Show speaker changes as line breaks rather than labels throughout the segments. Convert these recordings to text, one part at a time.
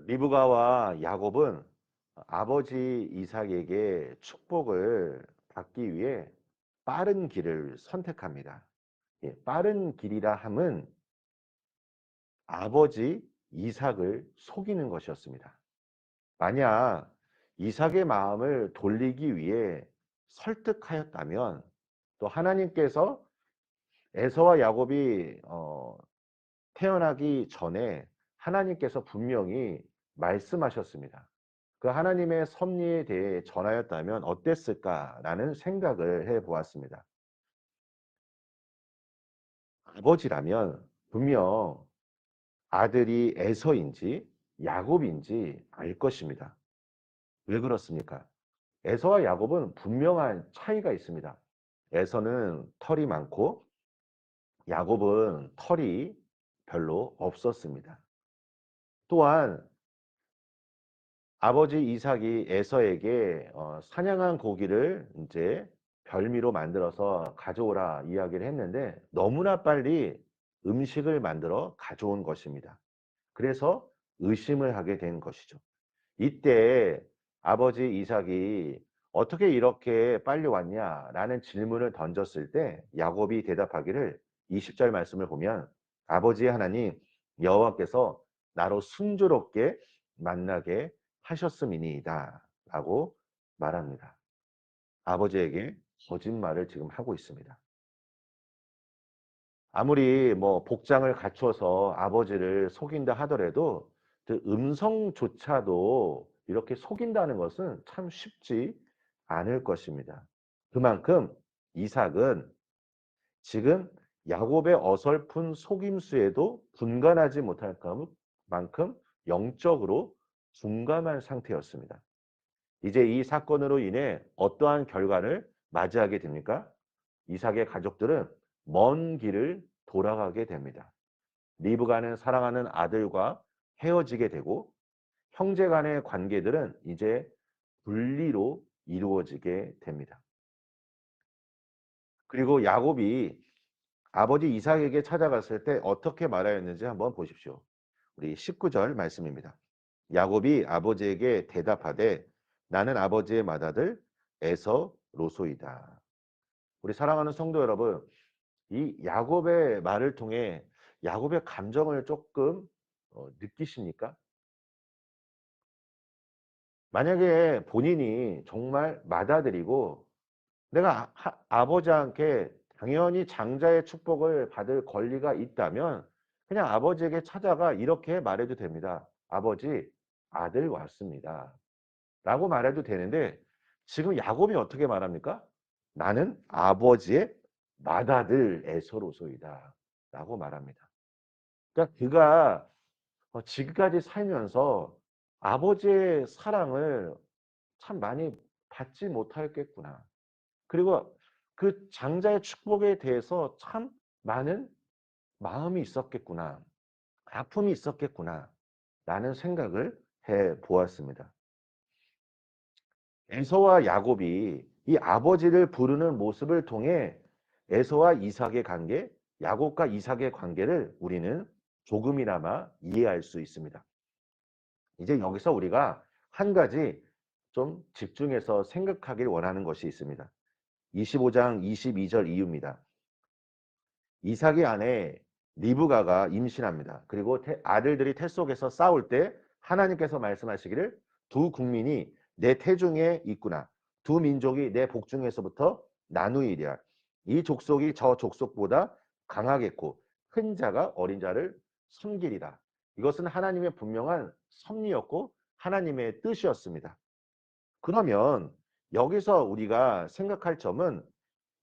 리브가와 야곱은 아버지 이삭에게 축복을 받기 위해 빠른 길을 선택합니다. 예, 빠른 길이라 함은 아버지 이삭을 속이는 것이었습니다. 만약 이삭의 마음을 돌리기 위해 설득하였다면 또 하나님께서 에서와 야곱이 태어나기 전에 하나님께서 분명히 말씀하셨습니다. 그 하나님의 섭리에 대해 전하였다면 어땠을까라는 생각을 해 보았습니다. 아버지라면 분명 아들이 에서인지 야곱인지 알 것입니다. 왜 그렇습니까? 에서와 야곱은 분명한 차이가 있습니다. 에서는 털이 많고 야곱은 털이 별로 없었습니다. 또한 아버지 이삭이 에서에게 사냥한 고기를 이제 별미로 만들어서 가져오라 이야기를 했는데 너무나 빨리 음식을 만들어 가져온 것입니다. 그래서 의심을 하게 된 것이죠. 이때 아버지 이삭이 어떻게 이렇게 빨리 왔냐라는 질문을 던졌을 때 야곱이 대답하기를 20절 말씀을 보면 아버지 하나님 여호와께서 나로 순조롭게 만나게 하셨음이니이다 라고 말합니다. 아버지에게 거짓말을 지금 하고 있습니다. 아무리 뭐 복장을 갖춰서 아버지를 속인다 하더라도 그 음성조차도 이렇게 속인다는 것은 참 쉽지 않을 것입니다. 그만큼 이삭은 지금 야곱의 어설픈 속임수에도 분간하지 못할 만큼 영적으로 둔감한 상태였습니다. 이제 이 사건으로 인해 어떠한 결과를 맞이하게 됩니까? 이삭의 가족들은 먼 길을 돌아가게 됩니다. 리브가는 사랑하는 아들과 헤어지게 되고 형제 간의 관계들은 이제 분리로 이루어지게 됩니다. 그리고 야곱이 아버지 이삭에게 찾아갔을 때 어떻게 말하였는지 한번 보십시오. 우리 19절 말씀입니다. 야곱이 아버지에게 대답하되 나는 아버지의 맏아들 에서로소이다. 우리 사랑하는 성도 여러분, 이 야곱의 말을 통해 야곱의 감정을 조금 느끼십니까? 만약에 본인이 정말 맏아들이고 내가 아버지한테 당연히 장자의 축복을 받을 권리가 있다면 그냥 아버지에게 찾아가 이렇게 말해도 됩니다. 아버지, 아들 왔습니다. 라고 말해도 되는데 지금 야곱이 어떻게 말합니까? 나는 아버지의 맏아들 에서로소이다. 라고 말합니다. 그러니까 그가 지금까지 살면서 아버지의 사랑을 참 많이 받지 못하였겠구나. 그리고 그 장자의 축복에 대해서 참 많은 마음이 있었겠구나. 아픔이 있었겠구나. 라는 생각을 해 보았습니다. 에서와 야곱이 이 아버지를 부르는 모습을 통해 에서와 이삭의 관계, 야곱과 이삭의 관계를 우리는 조금이나마 이해할 수 있습니다. 이제 여기서 우리가 한 가지 좀 집중해서 생각하길 원하는 것이 있습니다. 25장 22절 이유입니다. 이삭의 아내 리브가가 임신합니다. 그리고 아들들이 태 속에서 싸울 때 하나님께서 말씀하시기를 두 국민이 내 태중에 있구나. 두 민족이 내 복중에서부터 나누이랴. 이 족속이 저 족속보다 강하겠고 큰 자가 어린 자를 섬기리라. 이것은 하나님의 분명한 섭리였고 하나님의 뜻이었습니다. 그러면 여기서 우리가 생각할 점은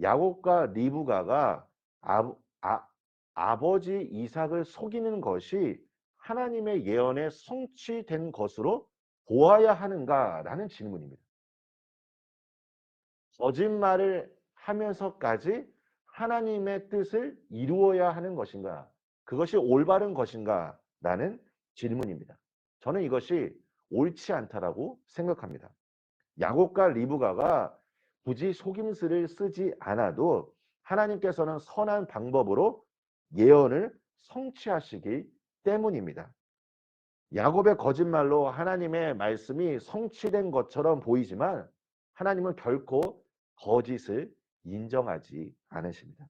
야곱과 리브가가 아, 아, 아버지 이삭을 속이는 것이 하나님의 예언에 성취된 것으로 보아야 하는가라는 질문입니다. 거짓말을 하면서까지 하나님의 뜻을 이루어야 하는 것인가? 그것이 올바른 것인가? 라는 질문입니다. 저는 이것이 옳지 않다라고 생각합니다. 야곱과 리브가가 굳이 속임수를 쓰지 않아도 하나님께서는 선한 방법으로 예언을 성취하시기 때문입니다. 야곱의 거짓말로 하나님의 말씀이 성취된 것처럼 보이지만 하나님은 결코 거짓을 인정하지 않으십니다.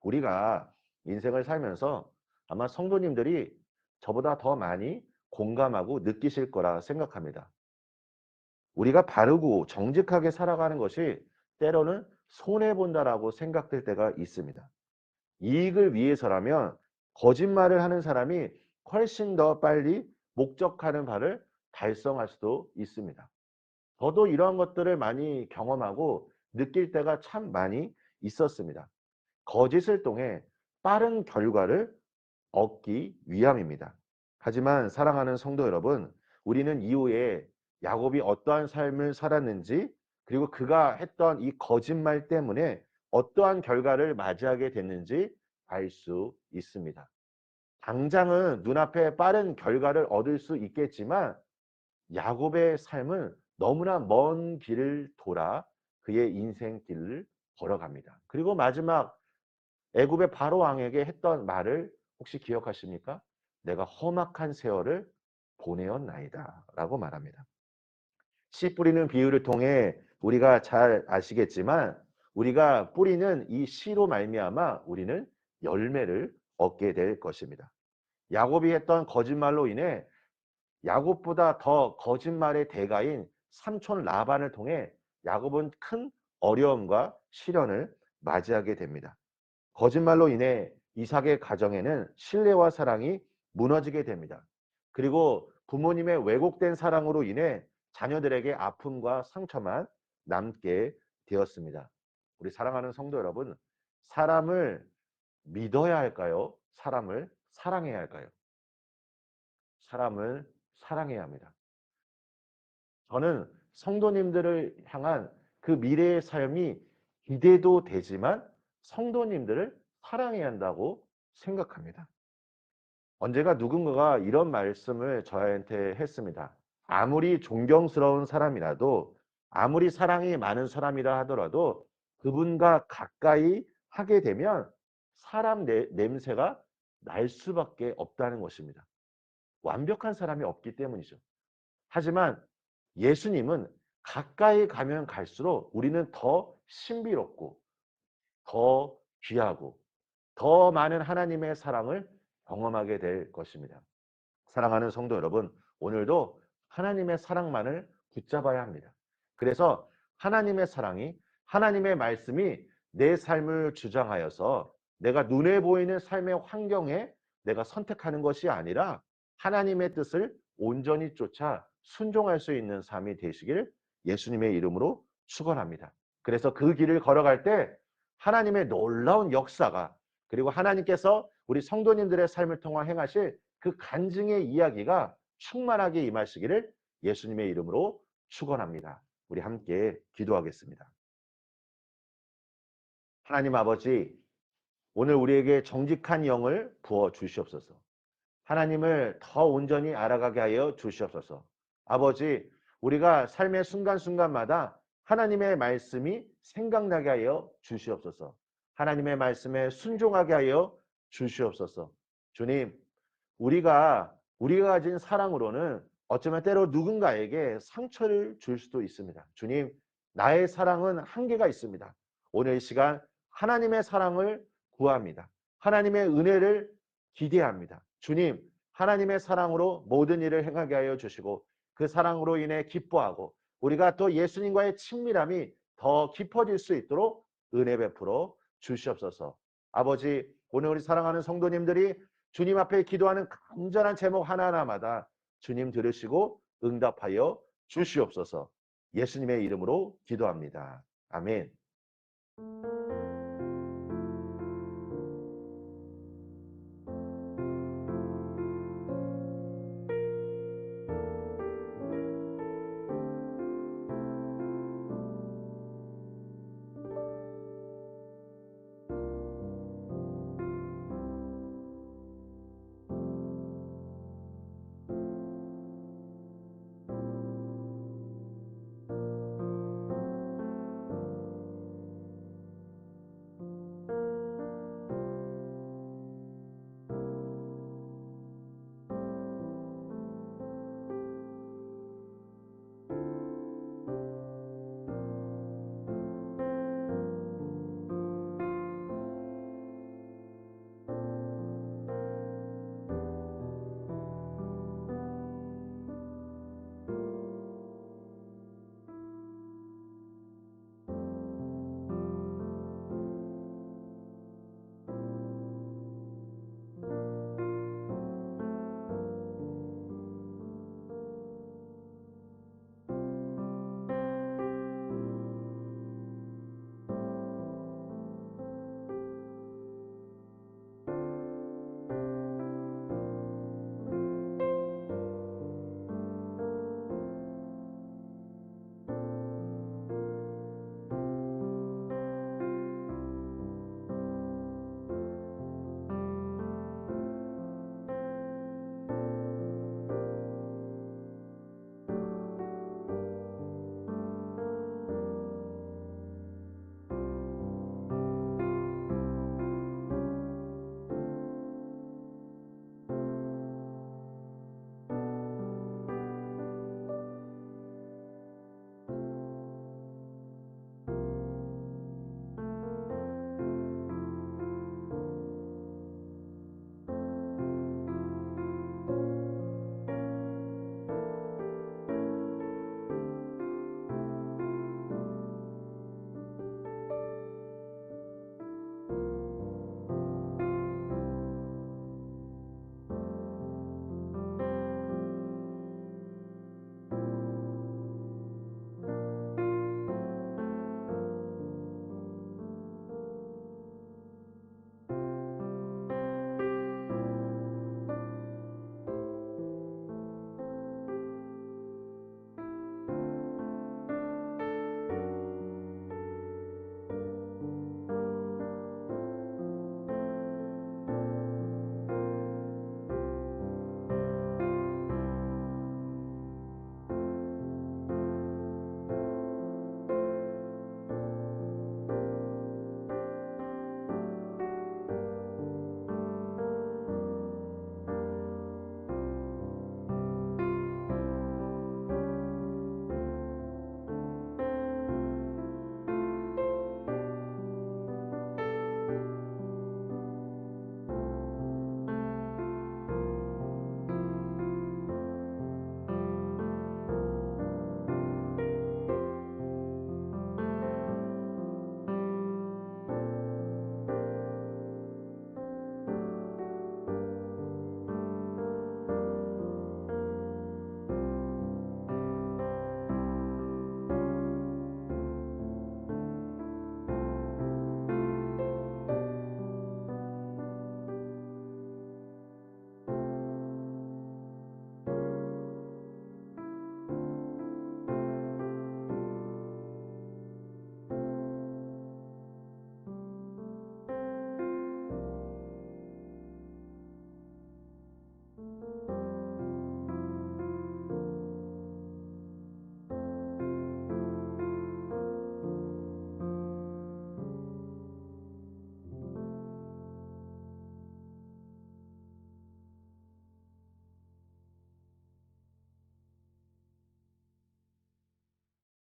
우리가 인생을 살면서 아마 성도님들이 저보다 더 많이 공감하고 느끼실 거라 생각합니다. 우리가 바르고 정직하게 살아가는 것이 때로는 손해본다라고 생각될 때가 있습니다. 이익을 위해서라면 거짓말을 하는 사람이 훨씬 더 빨리 목적하는 바를 달성할 수도 있습니다. 저도 이러한 것들을 많이 경험하고 느낄 때가 참 많이 있었습니다. 거짓을 통해 빠른 결과를 얻기 위함입니다. 하지만 사랑하는 성도 여러분, 우리는 이후에 야곱이 어떠한 삶을 살았는지, 그리고 그가 했던 이 거짓말 때문에 어떠한 결과를 맞이하게 됐는지 알 수 있습니다. 당장은 눈앞에 빠른 결과를 얻을 수 있겠지만 야곱의 삶은 너무나 먼 길을 돌아 그의 인생 길을 걸어갑니다. 그리고 마지막 애굽의 바로 왕에게 했던 말을 혹시 기억하십니까? 내가 험악한 세월을 보내었나이다 라고 말합니다. 씨 뿌리는 비유를 통해 우리가 잘 아시겠지만 우리가 뿌리는 이 씨로 말미암아 우리는 열매를 얻게 될 것입니다. 야곱이 했던 거짓말로 인해 야곱보다 더 거짓말의 대가인 삼촌 라반을 통해 야곱은 큰 어려움과 시련을 맞이하게 됩니다. 거짓말로 인해 이삭의 가정에는 신뢰와 사랑이 무너지게 됩니다. 그리고 부모님의 왜곡된 사랑으로 인해 자녀들에게 아픔과 상처만 남게 되었습니다. 우리 사랑하는 성도 여러분, 사람을 믿어야 할까요? 사람을 사랑해야 할까요? 사람을 사랑해야 합니다. 저는 성도님들을 향한 그 미래의 삶이 기대도 되지만 성도님들을 사랑해야 한다고 생각합니다. 언제가 누군가가 이런 말씀을 저한테 했습니다. 아무리 존경스러운 사람이라도, 아무리 사랑이 많은 사람이라 하더라도 그분과 가까이 하게 되면 사람 냄새가 날 수밖에 없다는 것입니다. 완벽한 사람이 없기 때문이죠. 하지만 예수님은 가까이 가면 갈수록 우리는 더 신비롭고 더 귀하고 더 많은 하나님의 사랑을 경험하게 될 것입니다. 사랑하는 성도 여러분, 오늘도 하나님의 사랑만을 붙잡아야 합니다. 그래서 하나님의 사랑이, 하나님의 말씀이 내 삶을 주장하여서 내가 눈에 보이는 삶의 환경에 내가 선택하는 것이 아니라 하나님의 뜻을 온전히 쫓아 순종할 수 있는 삶이 되시길 예수님의 이름으로 축원합니다. 그래서 그 길을 걸어갈 때 하나님의 놀라운 역사가, 그리고 하나님께서 우리 성도님들의 삶을 통해 행하실 그 간증의 이야기가 충만하게 임하시기를 예수님의 이름으로 축원합니다. 우리 함께 기도하겠습니다. 하나님 아버지, 오늘 우리에게 정직한 영을 부어 주시옵소서. 하나님을 더 온전히 알아가게 하여 주시옵소서. 아버지, 우리가 삶의 순간순간마다 하나님의 말씀이 생각나게 하여 주시옵소서. 하나님의 말씀에 순종하게 하여 주시옵소서. 주님, 우리가 가진 사랑으로는 어쩌면 때로 누군가에게 상처를 줄 수도 있습니다. 주님, 나의 사랑은 한계가 있습니다. 오늘 이 시간 하나님의 사랑을 구합니다. 하나님의 은혜를 기대합니다. 주님, 하나님의 사랑으로 모든 일을 행하게 하여 주시고 그 사랑으로 인해 기뻐하고 우리가 또 예수님과의 친밀함이 더 깊어질 수 있도록 은혜 베풀어 주시옵소서. 아버지, 오늘 우리 사랑하는 성도님들이 주님 앞에 기도하는 간절한 제목 하나하나마다 주님 들으시고 응답하여 주시옵소서. 예수님의 이름으로 기도합니다. 아멘.